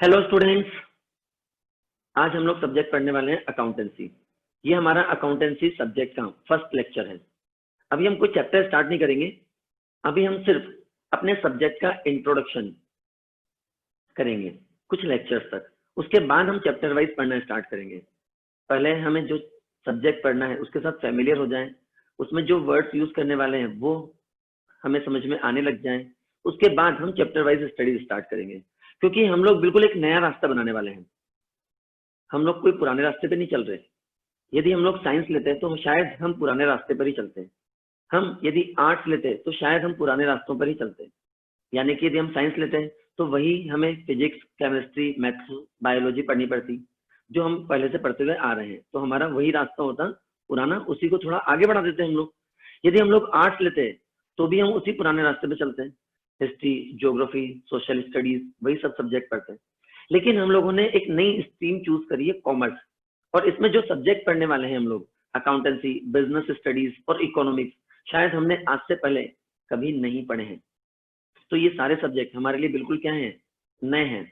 Hello students, आज हम लोग सब्जेक्ट पढ़ने वाले हैं अकाउंटेंसी। ये हमारा अकाउंटेंसी सब्जेक्ट का फर्स्ट लेक्चर है। अभी हम कोई चैप्टर स्टार्ट नहीं करेंगे, अभी हम सिर्फ अपने सब्जेक्ट का इंट्रोडक्शन करेंगे कुछ लेक्चर्स तक। उसके बाद हम चैप्टर वाइज पढ़ना स्टार्ट करेंगे। पहले हमें जो सब्जेक्ट पढ़ना है उसके साथ फैमिलियर हो जाएं, उसमें जो वर्ड्स यूज करने वाले हैं वो हमें समझ में आने लग जाएं। उसके बाद हम चैप्टर वाइज स्टडी स्टार्ट करेंगे, क्योंकि हम लोग बिल्कुल एक नया रास्ता बनाने वाले हैं। हम लोग कोई पुराने रास्ते पे नहीं चल रहे। यदि हम लोग साइंस लेते हैं तो शायद हम पुराने रास्ते पर ही चलते हैं। हम यदि आर्ट्स लेते हैं तो शायद हम पुराने रास्तों पर ही चलते हैं। यानी कि यदि हम साइंस लेते हैं तो वही हमें फिजिक्स, केमिस्ट्री, मैथ्स, बायोलॉजी पढ़नी पड़ती जो हम पहले से पढ़ते हुए आ रहे हैं। तो हमारा वही रास्ता होता पुराना, उसी को थोड़ा आगे बढ़ा देते हैं हम लोग। यदि हम लोग आर्ट्स लेते हैं तो भी हम उसी पुराने रास्ते पे चलते हैं। हिस्ट्री, ज्योग्राफी, सोशल स्टडीज, वही सब सब्जेक्ट पढ़ते हैं। लेकिन हम लोगों ने एक नई स्ट्रीम चूज करी है, कॉमर्स। और इसमें जो सब्जेक्ट पढ़ने वाले हैं हम लोग, अकाउंटेंसी, बिजनेस स्टडीज और इकोनॉमिक्स, शायद हमने आज से पहले कभी नहीं पढ़े हैं। तो ये सारे सब्जेक्ट हमारे लिए बिल्कुल क्या है, नए हैं।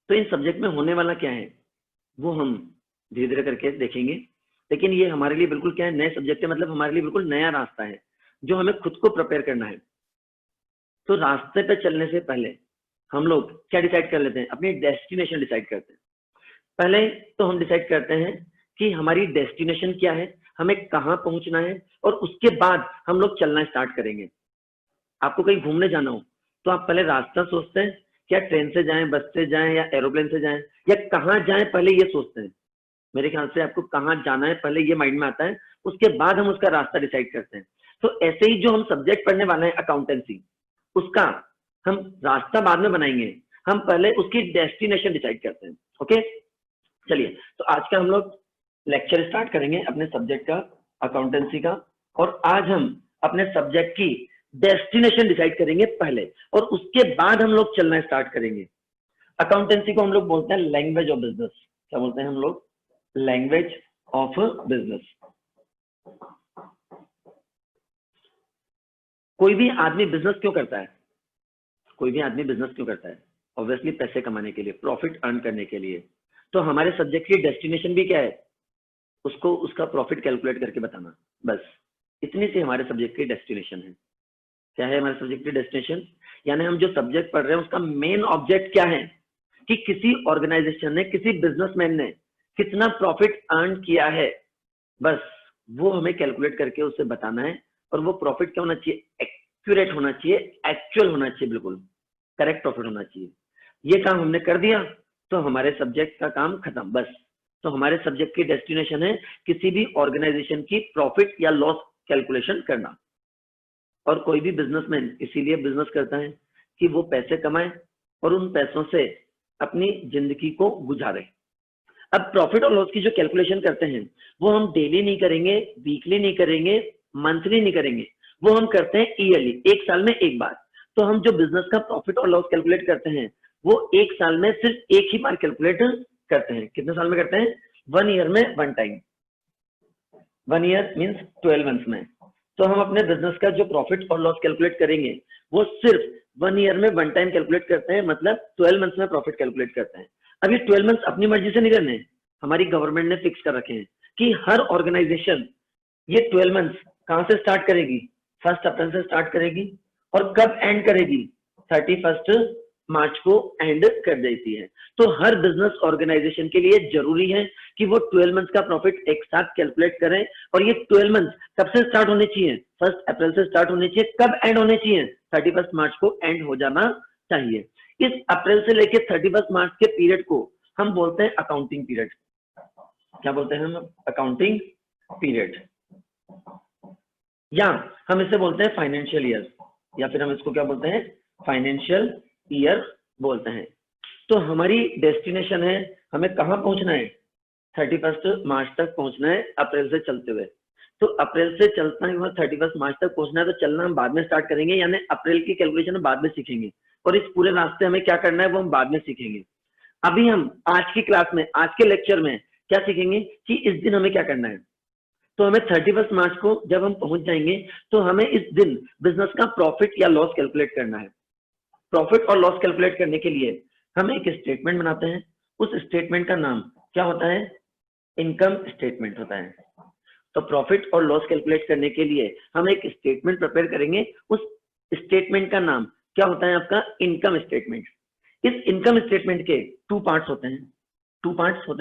तो इन सब्जेक्ट में होने वाला क्या है वो हम धीरे धीरे करके देखेंगे। लेकिन ये हमारे लिए बिल्कुल क्या है, नए सब्जेक्ट है, मतलब हमारे लिए बिल्कुल नया रास्ता है जो हमें खुद को प्रिपेयर करना है। तो रास्ते पे चलने से पहले हम लोग क्या डिसाइड कर लेते हैं, अपनी डेस्टिनेशन डिसाइड करते हैं। पहले तो हम डिसाइड करते हैं कि हमारी डेस्टिनेशन क्या है, हमें कहाँ पहुंचना है, और उसके बाद हम लोग चलना स्टार्ट करेंगे। आपको कहीं घूमने जाना हो तो आप पहले रास्ता सोचते हैं, क्या ट्रेन से जाएं, बस से जाएं या एरोप्लेन से जाएं, या कहाँ जाएं पहले ये सोचते हैं। मेरे ख्याल से आपको कहाँ जाना है पहले ये माइंड में आता है, उसके बाद हम उसका रास्ता डिसाइड करते हैं। तो ऐसे ही जो हम सब्जेक्ट पढ़ने वाले हैं अकाउंटेंसी, उसका हम रास्ता बाद में बनाएंगे, हम पहले उसकी डेस्टिनेशन डिसाइड करते हैं। ओके, चलिए तो आज का हम लोग लेक्चर स्टार्ट करेंगे अपने सब्जेक्ट का, अकाउंटेंसी का। और आज हम अपने सब्जेक्ट की डेस्टिनेशन डिसाइड करेंगे पहले, और उसके बाद हम लोग चलना स्टार्ट करेंगे। अकाउंटेंसी को हम लोग बोलते हैं लैंग्वेज ऑफ बिजनेस। क्या बोलते हैं हम लोग? Language of business. कोई भी आदमी बिजनेस क्यों करता है? कोई भी आदमी बिजनेस क्यों करता है? ऑब्वियसली पैसे कमाने के लिए, प्रॉफिट अर्न करने के लिए। तो हमारे सब्जेक्ट की डेस्टिनेशन भी क्या है, उसको उसका प्रॉफिट कैलकुलेट करके बताना। बस इतनी सी हमारे सब्जेक्ट की डेस्टिनेशन है। क्या है हमारे सब्जेक्ट की डेस्टिनेशन? यानी हम जो सब्जेक्ट पढ़ रहे हैं उसका मेन ऑब्जेक्ट क्या है, कि किसी ऑर्गेनाइजेशन ने, किसी बिजनेसमैन ने कितना प्रॉफिट अर्न किया है, बस वो हमें कैलकुलेट करके उसे बताना है। और वो प्रॉफिट क्या होना चाहिए? एक्यूरेट होना चाहिए, एक्चुअल होना चाहिए, बिल्कुल करेक्ट प्रॉफिट होना चाहिए। ये काम हमने कर दिया तो हमारे सब्जेक्ट का काम खत्म। बस तो हमारे सब्जेक्ट की डेस्टिनेशन है किसी भी ऑर्गेनाइजेशन की प्रॉफिट या लॉस कैलकुलेशन करना। और कोई भी बिजनेसमैन इसीलिए बिजनेस करता है कि वो पैसे कमाए और उन पैसों से अपनी जिंदगी को गुजारे। अब प्रॉफिट और लॉस की जो कैलकुलेशन करते हैं वो हम डेली नहीं करेंगे, वीकली नहीं करेंगे, मंथली नहीं करेंगे, वो हम करते हैं ईयरली, एक साल में एक बार। तो हम जो बिजनेस का प्रॉफिट और लॉस कैलकुलेट करते हैं वो एक साल में सिर्फ एक ही बार कैलकुलेट करते हैं। कितने साल में करते हैं? 1 ईयर में 1 टाइम। 1 ईयर मीन्स 12 मंथ्स में। तो हम अपने बिजनेस का जो प्रॉफिट और लॉस कैलकुलेट करेंगे वो सिर्फ 1 ईयर में 1 टाइम कैलकुलेट करते हैं, मतलब 12 मंथ्स में प्रॉफिट कैलकुलेट करते हैं। अब ये 12 मंथ्स अपनी मर्जी से नहीं करने, हमारी गवर्नमेंट ने फिक्स कर रखे हैं कि हर ऑर्गेनाइजेशन ये 12 मंथ्स कहां से स्टार्ट करेगी? 1 अप्रैल से स्टार्ट करेगी और कब एंड करेगी? 31 मार्च को एंड कर देती है। तो हर बिजनेस ऑर्गेनाइजेशन के लिए जरूरी है कि वो 12 मंथ्स का प्रॉफिट एक साथ कैलकुलेट करें। और ये 12 मंथ्स कब से स्टार्ट होने चाहिए? 1 अप्रैल से स्टार्ट होने चाहिए। कब एंड होने चाहिए? 31 मार्च को एंड हो जाना चाहिए। इस अप्रैल से लेके 31 मार्च के पीरियड को हम बोलते हैं अकाउंटिंग पीरियड। क्या बोलते हैं हम? अकाउंटिंग पीरियड, या हम इसे बोलते हैं फाइनेंशियल ईयर, या फिर हम इसको क्या बोलते हैं? फाइनेंशियल ईयर बोलते हैं। तो हमारी डेस्टिनेशन है, हमें कहां पहुंचना है? 31 मार्च तक पहुंचना है अप्रैल से चलते हुए। तो अप्रैल से चलता है, 31 मार्च तक पहुंचना है, तो चलना हम बाद में स्टार्ट करेंगे, यानी अप्रैल की कैलकुलेशन हम बाद में सीखेंगे। और इस पूरे रास्ते हमें क्या करना है वो हम बाद में सीखेंगे। अभी हम आज की क्लास में, आज के लेक्चर में क्या सीखेंगे कि इस दिन हमें क्या करना है। तो हमें 31 मार्च को जब हम पहुंच जाएंगे तो हमें इस दिन बिजनेस का प्रॉफिट या लॉस कैलकुलेट करना है। प्रॉफिट और लॉस कैलकुलेट करने के लिए हम एक स्टेटमेंट बनाते हैं, उस स्टेटमेंट का नाम क्या होता है? इनकम स्टेटमेंट होता है। तो प्रॉफिट और लॉस कैलकुलेट करने के लिए हम एक स्टेटमेंट प्रिपेयर करेंगे, उस स्टेटमेंट का नाम क्या होता है? आपका इनकम स्टेटमेंट। इस इनकम स्टेटमेंट के टू पार्ट्स होते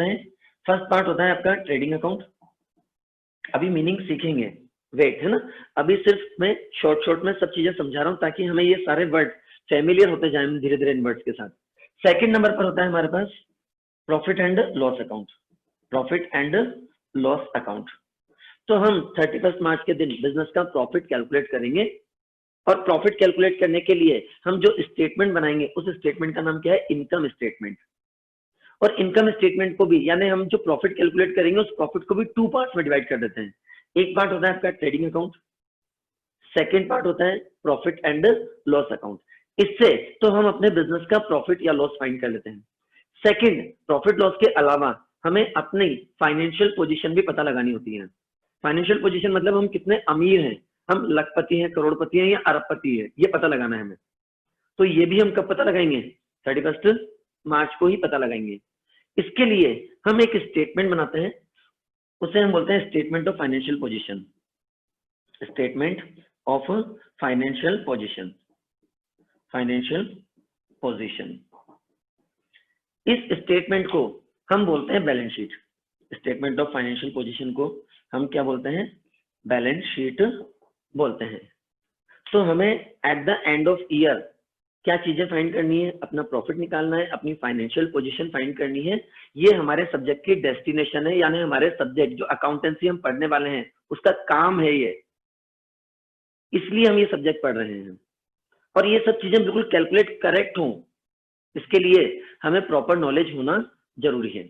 हैं, फर्स्ट पार्ट होता है आपका ट्रेडिंग अकाउंट। अभी मीनिंग सीखेंगे, वेट, है ना। अभी सिर्फ मैं शॉर्ट में सब चीजें समझा रहा हूँ ताकि हमें ये सारे वर्ड फेमिलियर होते जाए धीरे धीरे इन वर्ड्स के साथ। सेकंड नंबर पर होता है हमारे पास प्रॉफिट एंड लॉस अकाउंट। तो हम 31 मार्च के दिन बिजनेस का प्रॉफिट कैलकुलेट करेंगे, और प्रॉफिट कैलकुलेट करने के लिए हम जो स्टेटमेंट बनाएंगे उस स्टेटमेंट का नाम क्या है? Income statement. और इनकम स्टेटमेंट को भी, यानी हम जो प्रॉफिट कैलकुलेट करेंगे उस प्रॉफिट को भी टू पार्ट्स में डिवाइड कर देते हैं। एक पार्ट होता है आपका ट्रेडिंग अकाउंट, सेकेंड पार्ट होता है प्रॉफिट एंड लॉस अकाउंट। इससे तो हम अपने बिजनेस का प्रॉफिट या लॉस फाइंड कर लेते हैं। सेकेंड, प्रॉफिट लॉस के अलावा हमें अपनी फाइनेंशियल पोजीशन भी पता लगानी होती है। फाइनेंशियल पोजीशन मतलब हम कितने अमीर हैं, हम लखपति हैं, करोड़पति हैं या अरबपति है, ये पता लगाना है हमें। तो ये भी हम कब पता लगाएंगे? 31 मार्च को ही पता लगाएंगे। इसके लिए हम एक स्टेटमेंट बनाते हैं, उसे हम बोलते हैं statement of financial position. Statement of financial position, इस स्टेटमेंट को हम बोलते हैं balance sheet. Statement of financial position को हम क्या बोलते हैं? बैलेंस शीट बोलते हैं। तो हमें at the end of year क्या चीजें फाइंड करनी है? अपना प्रॉफिट निकालना है, अपनी फाइनेंशियल पोजीशन फाइंड करनी है। ये हमारे सब्जेक्ट की डेस्टिनेशन है, यानी हमारे सब्जेक्ट जो अकाउंटेंसी हम पढ़ने वाले हैं उसका काम है ये, इसलिए हम ये सब्जेक्ट पढ़ रहे हैं। और ये सब चीजें बिल्कुल कैलकुलेट करेक्ट हों, इसके लिए हमें प्रॉपर नॉलेज होना जरूरी है।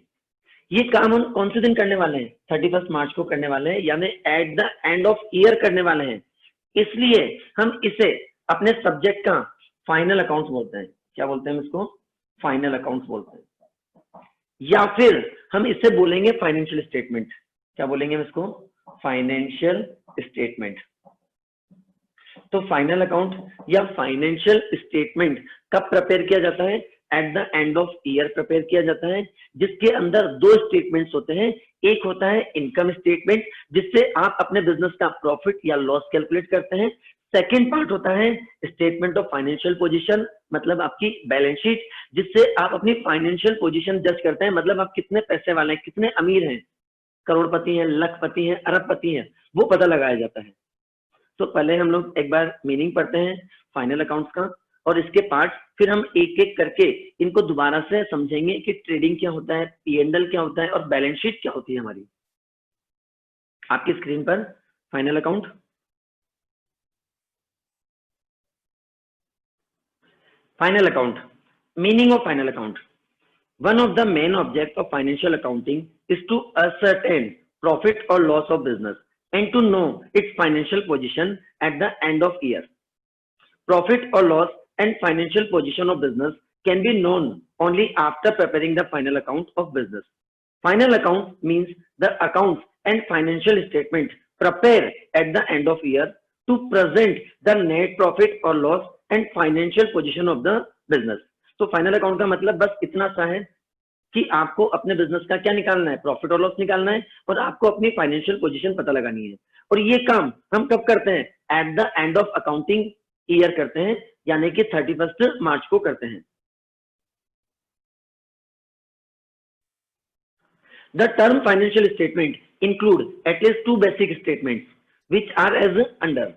ये काम हम कौन से दिन करने वाले हैं? 31 मार्च को करने वाले हैं, यानी at the end of year करने वाले हैं। इसलिए हम इसे अपने सब्जेक्ट का फाइनल अकाउंट्स बोलते हैं। क्या बोलते हैं हम इसको? फाइनल अकाउंट्स बोलते हैं। या फिर हम इसे बोलेंगे फाइनेंशियल स्टेटमेंट। क्या बोलेंगे हम इसको? Financial statement. तो फाइनल अकाउंट या फाइनेंशियल स्टेटमेंट कब प्रिपेयर किया जाता है? At the end of year prepare किया जाता है, जिसके अंदर दो स्टेटमेंट्स होते हैं। एक होता है इनकम स्टेटमेंट, जिससे आप अपने बिजनेस का प्रॉफिट या लॉस कैलकुलेट करते हैं। सेकेंड पार्ट होता है स्टेटमेंट ऑफ फाइनेंशियल पोजीशन, मतलब आपकी बैलेंस शीट, जिससे आप अपनी फाइनेंशियल पोजीशन जज करते हैं, मतलब आप कितने पैसे वाले हैं, कितने अमीर हैं, करोड़पति हैं, लखपति हैं, अरबपति हैं, वो पता लगाया जाता है। तो पहले हम लोग एक बार मीनिंग पढ़ते हैं फाइनल अकाउंट्स का, और इसके पार्ट फिर हम एक एक करके इनको दोबारा से समझेंगे कि ट्रेडिंग क्या होता है, P&L क्या होता है और बैलेंस शीट क्या होती है हमारी। आपकी स्क्रीन पर final account, meaning of final account. One of the main objects of financial accounting is to ascertain profit or loss of business and to know its financial position at the end of year. Profit or loss and financial position of business can be known only after preparing the final account of business. Final account means the accounts and financial statement prepared at the end of year to present the net profit or loss and financial position of the business. तो final account का मतलब बस इतना सा है कि आपको अपने बिजनेस का क्या निकालना है? प्रॉफिट और लॉस निकालना है, और आपको अपनी फाइनेंशियल पोजीशन पता लगानी है। और ये काम हम कब करते हैं? At the end of accounting year करते हैं, यानी कि 31 मार्च को करते हैं। The term financial statement include at least two basic statements which are as under.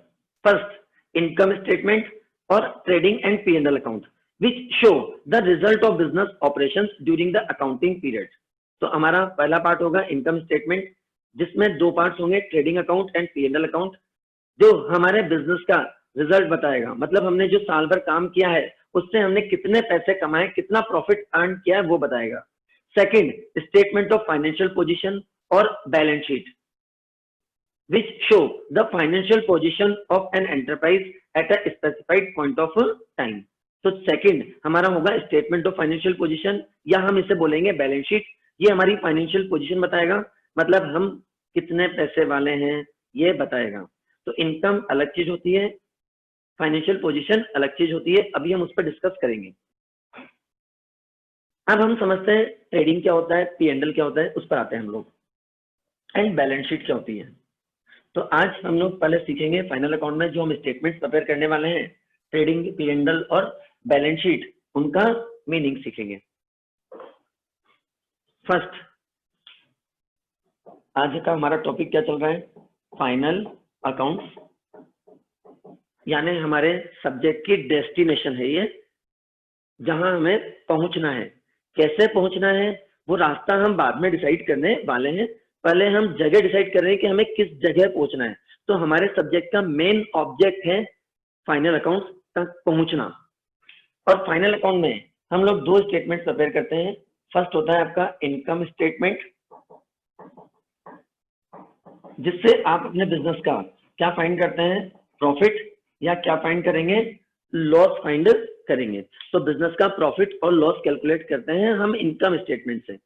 First, income statement or trading and P&L account which show the result of business operations during the accounting period. तो हमारा पहला part होगा income statement, जिसमें दो parts होंगे, trading account and P&L account, जो हमारे business का रिजल्ट बताएगा। मतलब हमने जो साल भर काम किया है उससे हमने कितने पैसे कमाए, कितना प्रॉफिट अर्न किया है, वो बताएगा। Second, statement of financial position or balance sheet, which show the financial position of an enterprise at a specified point of time. तो second हमारा होगा statement of financial position, या हम इसे बोलेंगे बैलेंस शीट। ये हमारी फाइनेंशियल पोजीशन बताएगा, मतलब हम कितने पैसे वाले हैं ये बताएगा। तो इनकम अलग चीज होती है, फाइनेंशियल पोजीशन अलग चीज होती है, अभी हम उस पर डिस्कस करेंगे। अब हम समझते हैं ट्रेडिंग क्या होता है, P&L क्या होता है, उस पर आते हैं हम लोग, एंड बैलेंस शीट क्या होती है। तो आज हम लोग पहले सीखेंगे फाइनल अकाउंट में जो हम स्टेटमेंट प्रिपेयर करने वाले हैं, ट्रेडिंग, P&L और बैलेंस शीट, उनका मीनिंग सीखेंगे। फर्स्ट, आज का हमारा टॉपिक क्या चल रहा है, फाइनल अकाउंट्स, यानी हमारे सब्जेक्ट की डेस्टिनेशन है ये, जहां हमें पहुंचना है। कैसे पहुंचना है वो रास्ता हम बाद में डिसाइड करने वाले हैं, पहले हम जगह डिसाइड कर रहे हैं कि हमें किस जगह पहुंचना है। तो हमारे सब्जेक्ट का मेन ऑब्जेक्ट है फाइनल अकाउंट तक पहुंचना। और फाइनल अकाउंट में हम लोग दो स्टेटमेंट प्रिपेयर करते हैं। फर्स्ट होता है आपका इनकम स्टेटमेंट, जिससे आप अपने बिजनेस का क्या फाइंड करते हैं, प्रॉफिट, या क्या फाइंड करेंगे, लॉस फाइंड करेंगे। तो बिजनेस का प्रॉफिट और लॉस कैलकुलेट करते हैं हम इनकम स्टेटमेंट से।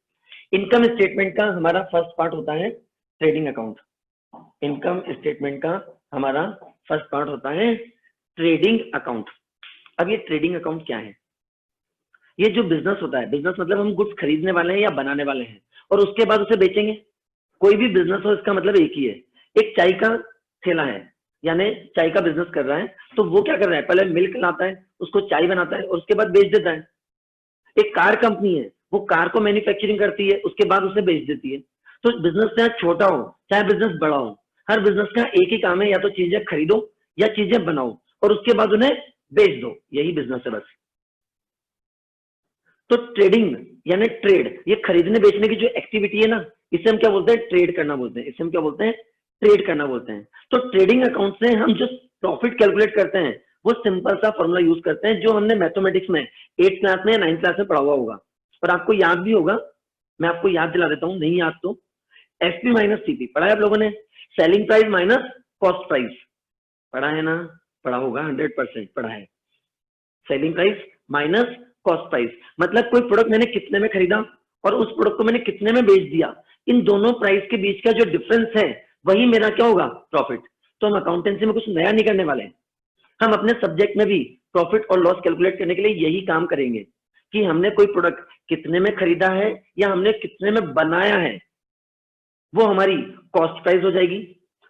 इनकम स्टेटमेंट का हमारा फर्स्ट पार्ट होता है ट्रेडिंग अकाउंट। इनकम स्टेटमेंट का हमारा फर्स्ट पार्ट होता है ट्रेडिंग अकाउंट। अब ये ट्रेडिंग अकाउंट क्या है, ये जो बिजनेस होता है, बिजनेस मतलब हम गुड्स खरीदने वाले हैं या बनाने वाले हैं और उसके बाद उसे बेचेंगे। कोई भी बिजनेस हो इसका मतलब एक ही है। एक चाय का ठेला है, यानी चाय का बिजनेस कर रहा है, तो वो क्या कर रहा है, पहले मिल्क लाता है, उसको चाय बनाता है और उसके बाद बेच देता है। एक कार कंपनी है, वो कार को मैन्युफैक्चरिंग करती है, उसके बाद उसे बेच देती है। तो बिजनेस चाहे छोटा हो चाहे बिजनेस बड़ा हो, हर बिजनेस का एक ही काम है, या तो चीजें खरीदो या चीजें बनाओ और उसके बाद उन्हें बेच दो, यही बिजनेस है बस। तो ट्रेडिंग यानी ट्रेड, ये खरीदने बेचने की जो एक्टिविटी है ना, इसे हम क्या बोलते हैं, ट्रेड करना बोलते हैं। इसे हम क्या बोलते हैं, ट्रेड करना बोलते हैं। तो ट्रेडिंग अकाउंट से हम जो प्रॉफिट कैलकुलेट करते हैं वो सिंपल सा फॉर्मूला यूज करते हैं, जो हमने मैथमेटिक्स में 8th क्लास में या 9th क्लास में पढ़ा हुआ होगा और आपको याद भी होगा। मैं आपको याद दिला देता हूँ, नहीं याद तो एसपी माइनस सीपी पढ़ा है आप लोगों ने, selling price minus cost price, पढ़ा है ना, पढ़ा होगा, 100% पढ़ा है। Selling price minus cost price मतलब कोई प्रोडक्ट मैंने कितने में खरीदा और उस प्रोडक्ट को मैंने कितने में बेच दिया, इन दोनों प्राइस के बीच का जो डिफरेंस है वही मेरा क्या होगा, प्रॉफिट। तो हम अकाउंटेंसी में कुछ नया नहीं करने वाले हैं, हम अपने सब्जेक्ट में भी प्रॉफिट और लॉस कैलकुलेट करने के लिए यही काम करेंगे कि हमने कोई प्रोडक्ट कितने में खरीदा है या हमने कितने में बनाया है, वो हमारी कॉस्ट प्राइस हो जाएगी।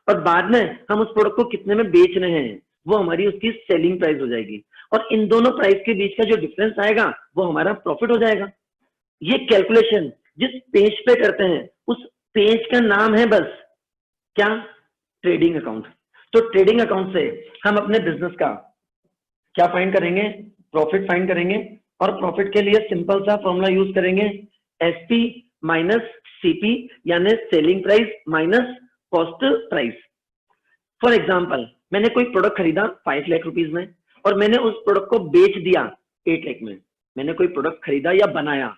और बाद में हम उस प्रोडक्ट को कितने में बेच रहे हैं वो हमारी उसकी सेलिंग प्राइस हो जाएगी। और इन दोनों प्राइस के बीच का जो डिफरेंस आएगा वो हमारा प्रॉफिट हो जाएगा। ये कैलकुलेशन जिस पेज पे करते हैं उस पेज का नाम है बस क्या, ट्रेडिंग अकाउंट। तो ट्रेडिंग अकाउंट से हम अपने बिजनेस का क्या फाइंड करेंगे, प्रॉफिट फाइंड करेंगे। और प्रॉफिट के लिए सिंपल सा फॉर्मूला यूज करेंगे, एसपी माइनस सीपी, यानी selling price minus cost price. For example, मैंने कोई प्रोडक्ट खरीदा 5 लाख रुपीज में और मैंने उस प्रोडक्ट को बेच दिया 8 लाख में। मैंने कोई प्रोडक्ट खरीदा या बनाया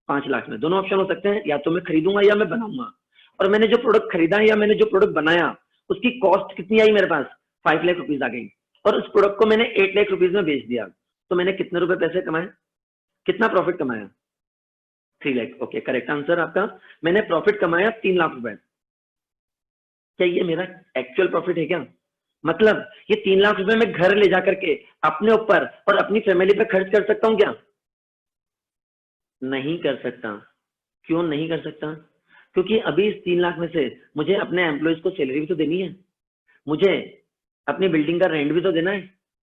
5 लाख में, दोनों ऑप्शन हो सकते हैं, या तो मैं खरीदूंगा या मैं बनाऊंगा। और मैंने जो प्रोडक्ट खरीदा या मैंने जो प्रोडक्ट बनाया उसकी कॉस्ट कितनी आई मेरे पास, 5 लाख रुपीज आ गई, और उस प्रोडक्ट को मैंने 8 लाख रुपीज में बेच दिया। तो मैंने कितने रुपए पैसे कमाए, कितना प्रॉफिट कमाया, 3 लाख। ओके, करेक्ट आंसर आपका, मैंने प्रॉफिट कमाया 3 लाख रुपए। क्या ये मेरा एक्चुअल प्रॉफिट है क्या, मतलब ये 3 लाख रुपए मैं घर ले जाकर के अपने ऊपर और अपनी फैमिली पे खर्च कर सकता हूं क्या, नहीं कर सकता। क्यों नहीं कर सकता, क्योंकि अभी इस 3 लाख में से मुझे अपने एम्प्लॉयज को सैलरी भी तो देनी है, मुझे अपनी बिल्डिंग का रेंट भी तो देना है,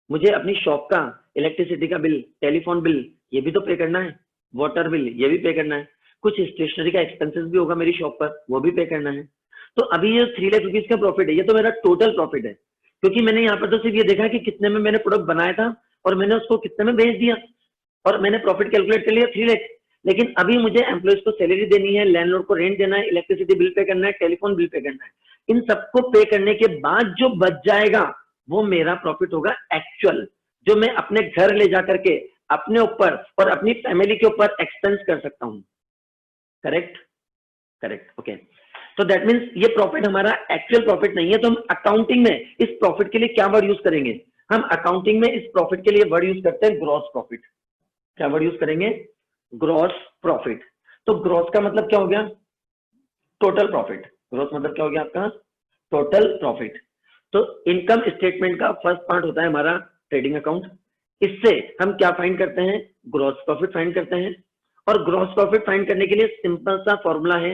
मुझे अपनी शॉप का इलेक्ट्रिसिटी का बिल, टेलीफोन बिल ये भी तो पे करना है, वाटर बिल ये भी पे करना है, कुछ स्टेशनरी का एक्सपेंसेस भी होगा मेरी शॉप पर, वो भी पे करना है। तो अभी ये 3 लाख रुपीज का प्रॉफिट है, ये तो मेरा टोटल प्रॉफिट है, क्योंकि मैंने यहाँ पर तो सिर्फ ये देखा कि कितने में मैंने प्रोडक्ट बनाया था और मैंने उसको कितने में बेच दिया और मैंने प्रॉफिट कैलकुलेट कर लिया 3 लाख। लेकिन अभी मुझे एम्प्लॉयज को सैलरी देनी है, लैंडलॉर्ड को रेंट देना है, इलेक्ट्रिसिटी बिल पे करना है, टेलीफोन बिल पे करना है, इन सबको पे करने के बाद जो बच जाएगा वो मेरा प्रॉफिट होगा एक्चुअल, जो मैं अपने घर ले जाकर के अपने ऊपर और अपनी फैमिली के ऊपर एक्सपेंस कर सकता हूं। Correct, correct, okay. तो दैट मीन्स ये प्रॉफिट हमारा एक्चुअल प्रॉफिट नहीं है। तो हम अकाउंटिंग में इस प्रॉफिट के लिए क्या वर्ड यूज करेंगे, हम अकाउंटिंग में इस प्रॉफिट के लिए वर्ड यूज करते हैं ग्रॉस प्रॉफिट। क्या वर्ड यूज करेंगे, ग्रॉस प्रॉफिट। तो ग्रॉस का मतलब क्या हो गया, टोटल प्रॉफिट। ग्रॉस मतलब क्या हो गया आपका, टोटल प्रॉफिट। तो इनकम स्टेटमेंट का फर्स्ट पार्ट होता है हमारा ट्रेडिंग अकाउंट, इससे हम क्या फाइंड करते हैं, ग्रॉस प्रॉफिट फाइंड करते हैं। और ग्रॉस प्रॉफिट फाइंड करने के लिए सिंपल सा फॉर्मूला है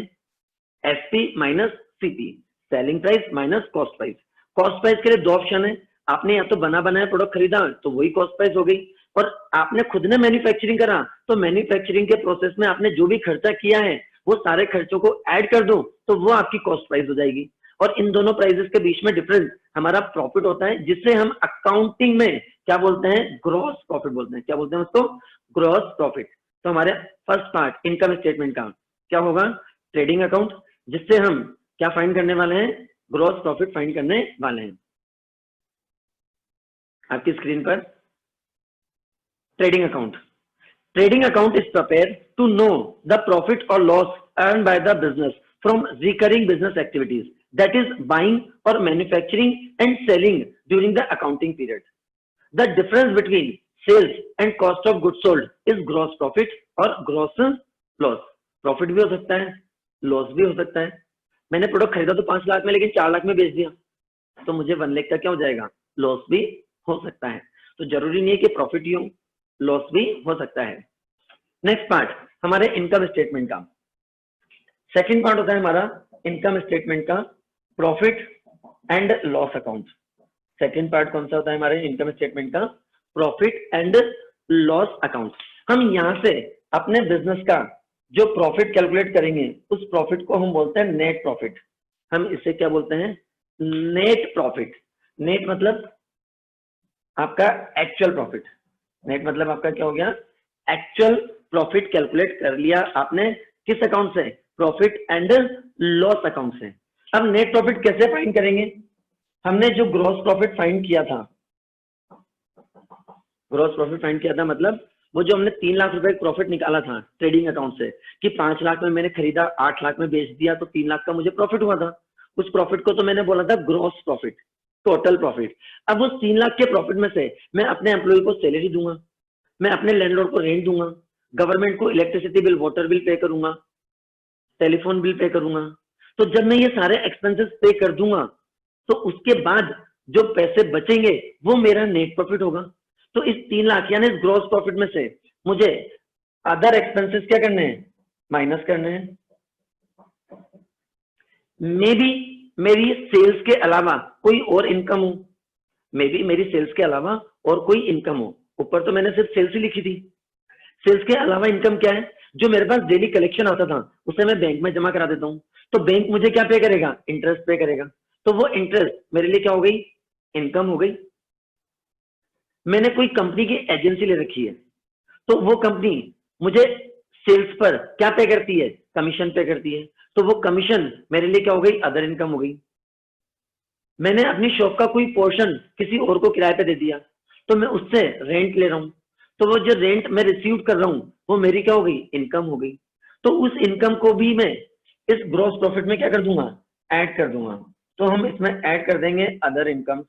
SP minus CP, selling price minus cost price. Cost price के लिए दो ऑप्शन है, आपने या तो बना बनाया प्रोडक्ट खरीदा तो वही कॉस्ट प्राइस हो गई, और आपने खुद ने मैन्युफैक्चरिंग करा तो मैन्युफैक्चरिंग के प्रोसेस में आपने जो भी खर्चा किया है वो सारे खर्चों को ऐड कर दो तो वो आपकी कॉस्ट प्राइस हो जाएगी। और इन दोनों प्राइसेस के बीच में डिफरेंस हमारा प्रॉफिट होता है, जिसे हम अकाउंटिंग में क्या बोलते हैं, ग्रॉस प्रॉफिट बोलते हैं। क्या बोलते हैं उसको, ग्रॉस प्रॉफिट। तो हमारे फर्स्ट पार्ट इनकम स्टेटमेंट का क्या होगा, ट्रेडिंग अकाउंट, जिससे हम क्या फाइंड करने वाले हैं, ग्रॉस प्रॉफिट फाइंड करने वाले हैं। आपकी स्क्रीन पर trading account. Trading account is prepared to know the profit or loss earned by the business from recurring business activities, that is buying or manufacturing and selling during the accounting period. The difference between sales and cost of goods sold is gross profit or gross loss. Profit भी हो सकता है, loss भी हो सकता है। मैंने product खरीदा तो 5 लाख में, लेकिन 4 लाख में बेच दिया तो मुझे 1 लाख का क्या हो जाएगा, लॉस भी हो सकता है। तो जरूरी नहीं है कि प्रॉफिट ही हो, लॉस भी हो सकता है। नेक्स्ट पार्ट हमारे इनकम स्टेटमेंट का सेकंड पार्ट होता है हमारा इनकम स्टेटमेंट का profit and loss account. Second part कौन सा होता है हमारे इनकम स्टेटमेंट का, प्रॉफिट एंड लॉस अकाउंट। हम यहां से अपने बिजनेस का जो प्रॉफिट कैलकुलेट करेंगे उस प्रॉफिट को हम बोलते हैं नेट प्रॉफिट। हम इसे क्या बोलते हैं, नेट प्रॉफिट। नेट मतलब आपका एक्चुअल प्रॉफिट, नेट मतलब आपका क्या हो गया, एक्चुअल प्रॉफिट कैलकुलेट कर लिया आपने किस अकाउंट से, प्रॉफिट एंड लॉस अकाउंट से। अब नेट प्रॉफिट कैसे फाइंड करेंगे, हमने जो ग्रॉस प्रॉफिट फाइंड किया था, ग्रॉस प्रॉफिट फाइंड किया था मतलब वो जो हमने 3 लाख रुपए प्रॉफिट निकाला था ट्रेडिंग अकाउंट से कि 5 लाख में मैंने खरीदा, 8 लाख में बेच दिया तो 3 लाख का मुझे प्रॉफिट हुआ था। उस प्रॉफिट को तो मैंने बोला था ग्रॉस प्रॉफिट, टोटल प्रॉफिट। अब उस 3 लाख के प्रॉफिट में से मैं अपने एम्प्लॉय को सैलरी दूंगा, मैं अपने लैंडलॉर्ड को रेंट दूंगा, गवर्नमेंट को electricity bill, water bill pay करूंगा, टेलीफोन बिल पे करूंगा। तो जब मैं ये सारे एक्सपेंसेस पे कर दूंगा तो उसके बाद जो पैसे बचेंगे वो मेरा नेट प्रॉफिट होगा। तो इस 3 लाख यानी इस ग्रॉस प्रॉफिट में से मुझे अदर एक्सपेंसेस क्या करने हैं, माइनस करने हैं। मे बी मेरी सेल्स के अलावा कोई और इनकम हो, मे बी मेरी सेल्स के अलावा और कोई इनकम हो। ऊपर तो मैंने सिर्फ सेल्स ही लिखी थी, सेल्स के अलावा इनकम क्या है, जो मेरे पास डेली कलेक्शन आता था उसे मैं बैंक में जमा करा देता हूँ, तो बैंक मुझे क्या पे करेगा, इंटरेस्ट पे करेगा। तो वो इंटरेस्ट मेरे लिए क्या हो गई, इनकम हो गई। मैंने कोई कंपनी की एजेंसी ले रखी है तो वो कंपनी मुझे सेल्स पर क्या पे करती है, कमीशन पे करती है, तो वो कमीशन मेरे लिए क्या हो गई, अदर इनकम हो गई। मैंने अपनी शॉप का कोई पोर्शन किसी और को किराए पे दे दिया तो मैं उससे रेंट ले रहा हूँ, तो वो जो रेंट मैं रिसीव कर रहा हूँ वो मेरी क्या हो गई, इनकम हो गई। तो उस इनकम को भी मैं इस ग्रॉस प्रॉफिट में क्या कर दूंगा, ऐड कर दूंगा। तो हम इसमें ऐड कर देंगे अदर इनकम,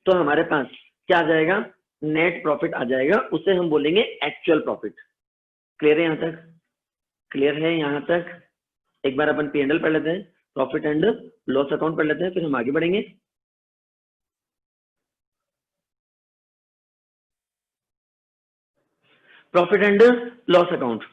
तो हमारे पास क्या आ जाएगा, नेट प्रॉफिट आ जाएगा, उसे हम बोलेंगे एक्चुअल प्रॉफिट। क्लियर है यहाँ तक, क्लियर है यहाँ तक। एक बार अपन P&L पढ़ लेते हैं, प्रॉफिट एंड लॉस अकाउंट पढ़ लेते हैं, फिर हम आगे बढ़ेंगे। Profit and loss account.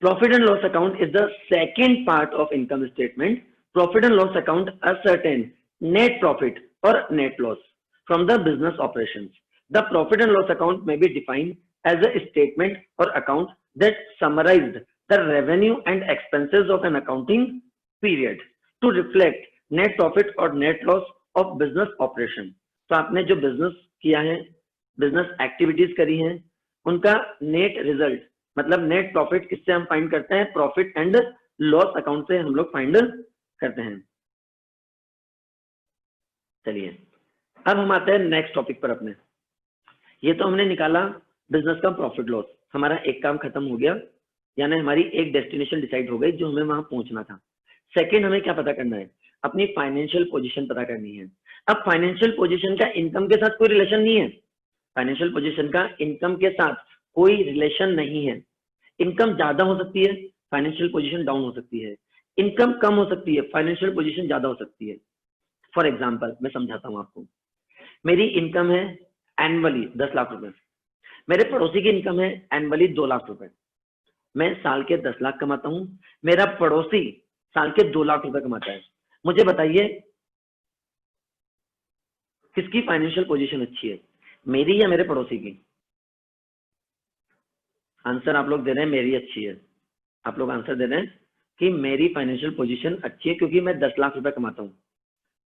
Profit and loss account is the second part of income statement. Profit and loss account ascertain net profit or net loss from the business operations. The profit and loss account may be defined as a statement or account that summarized the revenue and expenses of an accounting period to reflect net profit or net loss of business operation. तो आपने जो business किया है, business activities करी हैं, उनका net result मतलब net profit किससे हम फाइंड करते हैं, प्रॉफिट एंड लॉस अकाउंट से हम लोग फाइंड करते हैं। चलिए अब हम आते हैं नेक्स्ट टॉपिक पर अपने। ये तो हमने निकाला बिजनेस का प्रॉफिट लॉस, हमारा एक काम खत्म हो गया, यानी हमारी एक डेस्टिनेशन डिसाइड हो गई जो हमें वहां पहुंचना था। सेकंड हमें क्या पता करना है, अपनी फाइनेंशियल पोजीशन पता करनी है। अब फाइनेंशियल पोजीशन का इनकम के साथ कोई रिलेशन नहीं है, फाइनेंशियल पोजीशन का इनकम के साथ कोई रिलेशन नहीं है। इनकम ज्यादा हो सकती है, फाइनेंशियल पोजीशन डाउन हो सकती है, इनकम कम हो सकती है, फाइनेंशियल पोजीशन ज्यादा हो सकती है। फॉर एग्जांपल मैं समझाता हूं आपको, मेरी इनकम है एनुअली 10 लाख रुपए, मेरे पड़ोसी की इनकम है एनुअली 2 लाख रुपए, मैं साल के 10 लाख कमाता हूं, मेरा पड़ोसी साल के 2 लाख रुपए कमाता है। मुझे बताइए किसकी फाइनेंशियल पोजीशन अच्छी है, मेरी या मेरे पड़ोसी की? आंसर आप लोग दे रहे हैं मेरी अच्छी है। आप लोग आंसर दे रहे हैं कि मेरी फाइनेंशियल पोजीशन अच्छी है क्योंकि मैं 10 लाख रुपए कमाता हूं।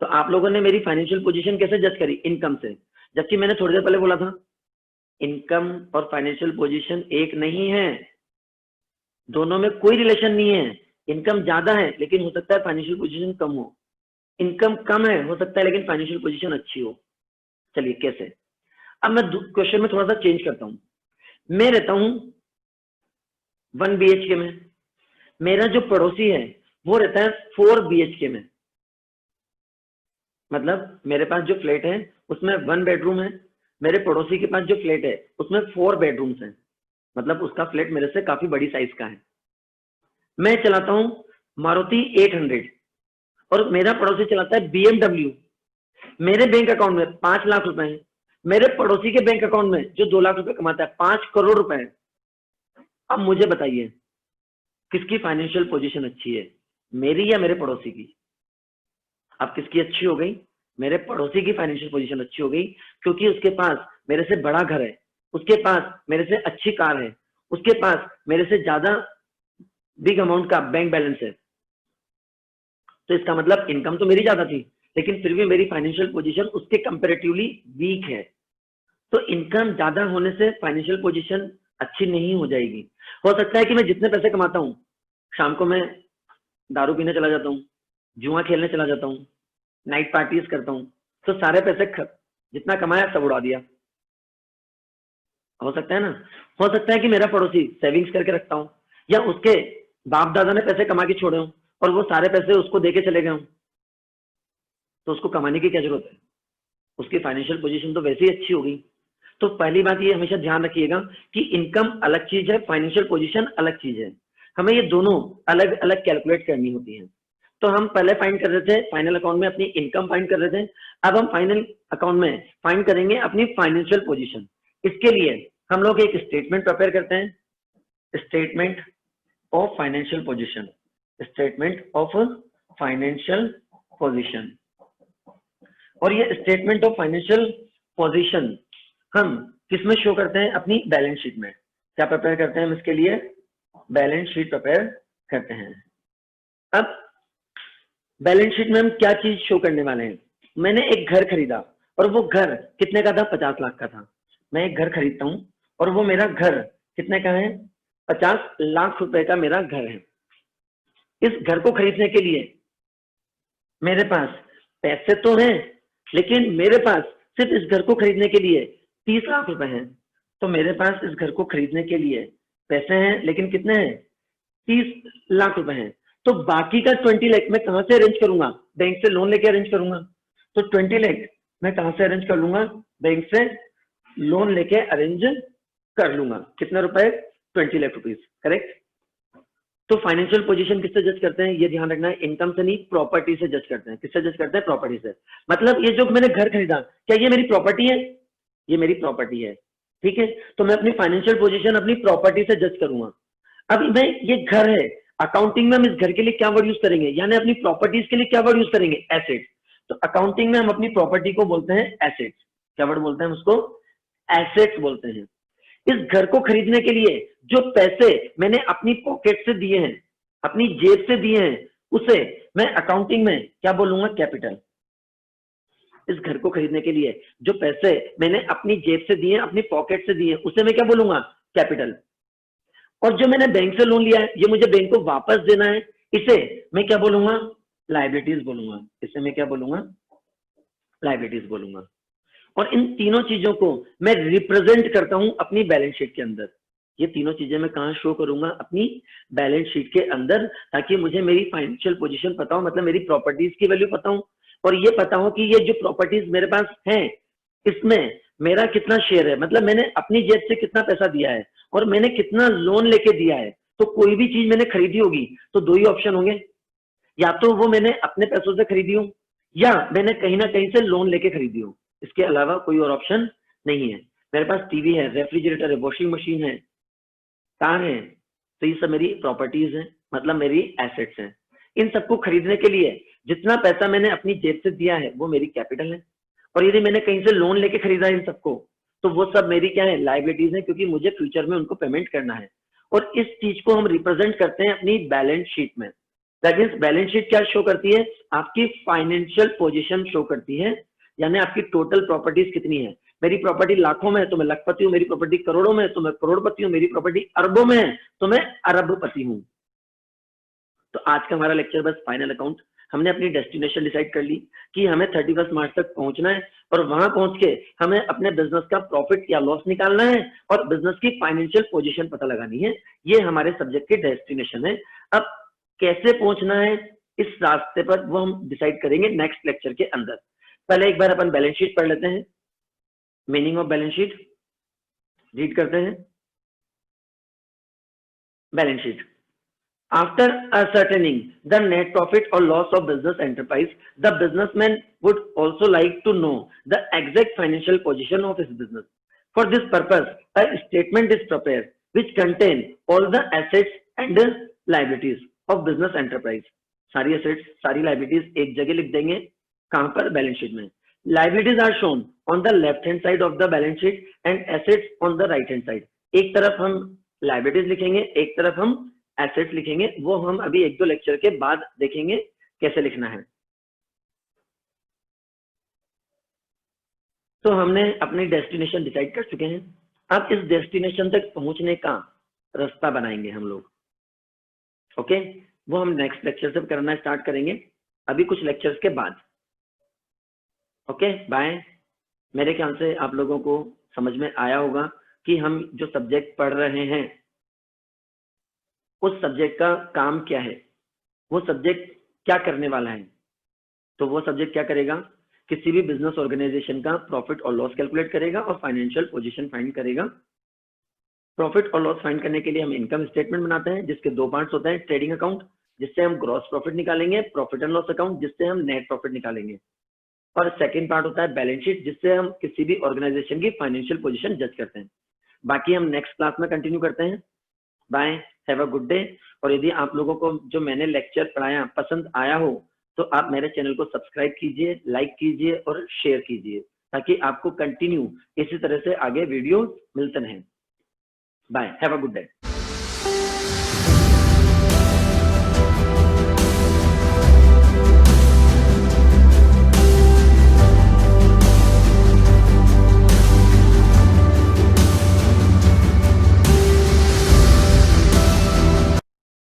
तो आप लोगों ने मेरी फाइनेंशियल पोजीशन कैसे जज करी? इनकम से, जबकि मैंने थोड़ी देर पहले बोला था इनकम और फाइनेंशियल पोजीशन एक नहीं है, दोनों में कोई रिलेशन नहीं है। इनकम ज्यादा है लेकिन हो सकता है फाइनेंशियल पोजीशन कम हो, इनकम कम है हो सकता है लेकिन फाइनेंशियल पोजीशन अच्छी हो। चलिए कैसे? अब मैं क्वेश्चन में थोड़ा सा चेंज करता हूं। मैं रहता हूं 1 BHK में, मेरा जो पड़ोसी है वो रहता है 4 BHK में। मतलब मेरे पास जो फ्लैट है उसमें 1 बेडरूम है, मेरे पड़ोसी के पास जो फ्लैट है उसमें 4 बेडरूम्स हैं, मतलब उसका फ्लैट मेरे से काफी बड़ी साइज का है। मैं चलाता हूं मारुति 800 और मेरा पड़ोसी चलाता है BMW। मेरे बैंक अकाउंट में 5 लाख रुपए हैं, मेरे पड़ोसी के बैंक अकाउंट में जो 2 लाख रुपए कमाता है 5 करोड़ रुपए है। अब मुझे बताइए किसकी फाइनेंशियल पोजीशन अच्छी है, मेरी या मेरे पड़ोसी की? अब किसकी अच्छी हो गई? मेरे पड़ोसी की फाइनेंशियल पोजीशन अच्छी हो गई क्योंकि उसके पास मेरे से बड़ा घर है, उसके पास मेरे से अच्छी कार है, उसके पास मेरे से ज्यादा बिग अमाउंट का बैंक बैलेंस है। तो इसका मतलब इनकम तो मेरी ज्यादा थी लेकिन फिर भी मेरी फाइनेंशियल पोजीशन उसके कंपैरेटिवली वीक है। तो इनकम ज्यादा होने से फाइनेंशियल पोजीशन अच्छी नहीं हो जाएगी। हो सकता है कि मैं जितने पैसे कमाता हूँ शाम को मैं दारू पीने चला जाता हूँ, जुआ खेलने चला जाता हूँ, नाइट पार्टीज करता हूँ, तो सारे पैसे जितना कमाया सब उड़ा दिया। हो सकता है ना? हो सकता है कि मेरा पड़ोसी सेविंग्स करके रखता हूँ या उसके बाप दादा ने पैसे कमा के छोड़े हों और वो सारे पैसे उसको देके चले गए हों, तो उसको कमाने की क्या जरूरत है? उसकी फाइनेंशियल पोजीशन तो वैसे ही अच्छी होगी। तो पहली बात ये हमेशा ध्यान रखिएगा कि इनकम अलग चीज है, फाइनेंशियल पोजीशन अलग चीज है, हमें ये दोनों अलग अलग कैलकुलेट करनी होती है। तो हम पहले फाइंड कर रहे थे फाइनल अकाउंट में अपनी इनकम फाइंड कर रहे थे, अब हम फाइनल अकाउंट में फाइंड करेंगे अपनी फाइनेंशियल पोजीशन। इसके लिए हम लोग एक स्टेटमेंट प्रिपेयर करते हैं, statement of financial position, statement of financial position. और ये स्टेटमेंट ऑफ फाइनेंशियल पोजीशन हम किसमें शो करते हैं? अपनी बैलेंस शीट में। क्या प्रिपेयर करते हैं हम इसके लिए? बैलेंस शीट प्रिपेयर करते हैं। अब बैलेंस शीट में हम क्या चीज शो करने वाले हैं? मैंने एक घर खरीदा और वो घर कितने का था? 50 लाख का था। मैं एक घर खरीदता हूं और वो मेरा घर कितने का है? 50 लाख रुपए का मेरा घर है। इस घर को खरीदने के लिए मेरे पास पैसे तो हैं लेकिन मेरे पास सिर्फ इस घर को खरीदने के लिए 30 लाख रुपए हैं। तो मेरे पास इस घर को खरीदने के लिए पैसे हैं लेकिन कितने हैं? 30 लाख रुपए हैं। तो बाकी का 20 लाख मैं कहां से अरेंज करूंगा? बैंक से लोन लेके अरेंज करूंगा। तो 20 लाख मैं कहां से अरेंज कर लूंगा? बैंक से लोन लेके अरेंज कर लूंगा। कितने रुपए? 20 लाख रुपीज। करेक्ट। तो फाइनेंशियल पोजीशन किससे जज करते हैं? ये ध्यान रखना है, इनकम से नहीं, प्रॉपर्टी से जज करते हैं। किससे जज करते हैं? प्रॉपर्टी से। मतलब ये जो मैंने घर खरीदा, क्या ये मेरी प्रॉपर्टी है? ये मेरी प्रॉपर्टी है, ठीक है। तो मैं अपनी फाइनेंशियल पोजीशन अपनी प्रॉपर्टी से जज करूंगा। अब मैं ये घर है, अकाउंटिंग में हम इस घर के लिए क्या वर्ड यूज करेंगे? यानी अपनी प्रॉपर्टीज के लिए क्या वर्ड यूज करेंगे? एसेट्स। तो अकाउंटिंग में हम अपनी प्रॉपर्टी को बोलते हैं एसेट्स। क्या वर्ड बोलते हैं हम उसको? एसेट्स बोलते हैं। इस घर को खरीदने के लिए जो पैसे मैंने अपनी पॉकेट से दिए हैं, अपनी जेब से दिए हैं, उसे मैं अकाउंटिंग में क्या बोलूंगा? कैपिटल। इस घर को खरीदने के लिए जो पैसे मैंने अपनी जेब से दिए, अपनी पॉकेट से दिए, उसे मैं क्या बोलूंगा? कैपिटल। और जो मैंने बैंक से लोन लिया है, ये मुझे बैंक को वापस देना है, इसे मैं क्या बोलूंगा? लायबिलिटीज बोलूंगा। इसे मैं क्या बोलूंगा? लायबिलिटीज बोलूंगा। और इन तीनों चीजों को मैं रिप्रेजेंट करता हूं अपनी बैलेंस शीट के अंदर। ये तीनों चीजें मैं कहां शो करूंगा? अपनी बैलेंस शीट के अंदर, ताकि मुझे मेरी फाइनेंशियल पोजीशन पता हो, मतलब मेरी प्रॉपर्टीज की वैल्यू पता हो और ये पता हो कि ये जो प्रॉपर्टीज मेरे पास हैं इसमें मेरा कितना शेयर है, मतलब मैंने अपनी जेब से कितना पैसा दिया है और मैंने कितना लोन लेके दिया है। तो कोई भी चीज मैंने खरीदी होगी तो दो ही ऑप्शन होंगे, या तो वो मैंने अपने पैसों से खरीदी हो या मैंने कहीं ना कहीं से लोन लेके खरीदी हो। इसके अलावा कोई और ऑप्शन नहीं है। मेरे पास टीवी है, रेफ्रिजरेटर है, वॉशिंग मशीन है, कार है, तो ये सब मेरी प्रॉपर्टीज हैं, मतलब मेरी एसेट्स हैं। इन सबको खरीदने के लिए जितना पैसा मैंने अपनी जेब से दिया है वो मेरी कैपिटल है, और यदि मैंने कहीं से लोन लेके खरीदा है इन सबको तो वो सब मेरी क्या है, लायबिलिटीज है, क्योंकि मुझे फ्यूचर में उनको पेमेंट करना है। और इस चीज को हम रिप्रेजेंट करते हैं अपनी बैलेंस शीट में। दैट मींस बैलेंस शीट क्या शो करती है, आपकी फाइनेंशियल पोजीशन शो करती है, यानी आपकी टोटल प्रॉपर्टीज कितनी है। मेरी प्रॉपर्टी लाखों में है तो मैं लाखपति हूँ, मेरी प्रॉपर्टी करोड़ों में है तो मैं करोड़पति हूँ, मेरी प्रॉपर्टी अरबों में है तो मैं अरबपति हूँ। तो आज का हमारा लेक्चर बस फाइनल अकाउंट, हमने अपनी डेस्टिनेशन डिसाइड कर ली कि हमें 31 मार्च तक पहुंचना है, और वहां पहुंच के हमें अपने बिजनेस का प्रॉफिट या लॉस निकालना है और बिजनेस की फाइनेंशियल पोजीशन पता लगानी है। ये हमारे सब्जेक्ट की डेस्टिनेशन है। अब कैसे पहुंचना है इस रास्ते पर वो हम डिसाइड करेंगे नेक्स्ट लेक्चर के अंदर। पहले एक बार अपन बैलेंस शीट पढ़ लेते हैं। Meaning of balance sheet read करते हैं। Balance sheet, after ascertaining the net profit or loss of business enterprise, the businessman would also like to know the exact financial position of his business. For this purpose, a statement is prepared which contain all the assets and the liabilities of business enterprise. सारी assets, सारी liabilities एक जगह लिख देंगे, कहां पर, balance sheet में। Liabilities are shown on the left hand side of the balance sheet and assets on the right hand side. एक तरफ हम liabilities लिखेंगे, एक तरफ हम एसेट्स लिखेंगे। वो हम अभी एक दो लेक्चर के बाद देखेंगे कैसे लिखना है। तो हमने अपनी डेस्टिनेशन डिसाइड कर चुके हैं। अब इस डेस्टिनेशन तक पहुंचने का रास्ता बनाएंगे हम लोग। ओके, वो हम नेक्स्ट लेक्चर से करना स्टार्ट करेंगे, अभी कुछ लेक्चर्स के बाद। Okay, bye. मेरे ख्याल से आप लोगों को समझ में आया होगा कि हम जो सब्जेक्ट पढ़ रहे हैं उस सब्जेक्ट का काम क्या है, वो सब्जेक्ट क्या करने वाला है। तो वो सब्जेक्ट क्या करेगा, किसी भी बिजनेस ऑर्गेनाइजेशन का प्रॉफिट और लॉस कैलकुलेट करेगा और फाइनेंशियल पोजीशन फाइंड करेगा। प्रॉफिट और लॉस फाइंड करने के लिए हम इनकम स्टेटमेंट बनाते हैं, जिसके दो पार्ट्स होते हैं। ट्रेडिंग अकाउंट, जिससे हम ग्रॉस प्रॉफिट निकालेंगे, प्रॉफिट एंड लॉस अकाउंट, जिससे हम नेट प्रॉफिट निकालेंगे, और सेकेंड पार्ट होता है बैलेंस शीट, जिससे हम किसी भी ऑर्गेनाइजेशन की फाइनेंशियल पोजीशन जज करते हैं। बाकी हम नेक्स्ट क्लास में कंटिन्यू करते हैं। Bye, have a good day. और यदि आप लोगों को जो मैंने लेक्चर पढ़ाया पसंद आया हो तो आप मेरे चैनल को सब्सक्राइब कीजिए, लाइक कीजिए और शेयर कीजिए, ताकि आपको कंटिन्यू इसी तरह से आगे वीडियो मिलते रहें। Bye, have a good day.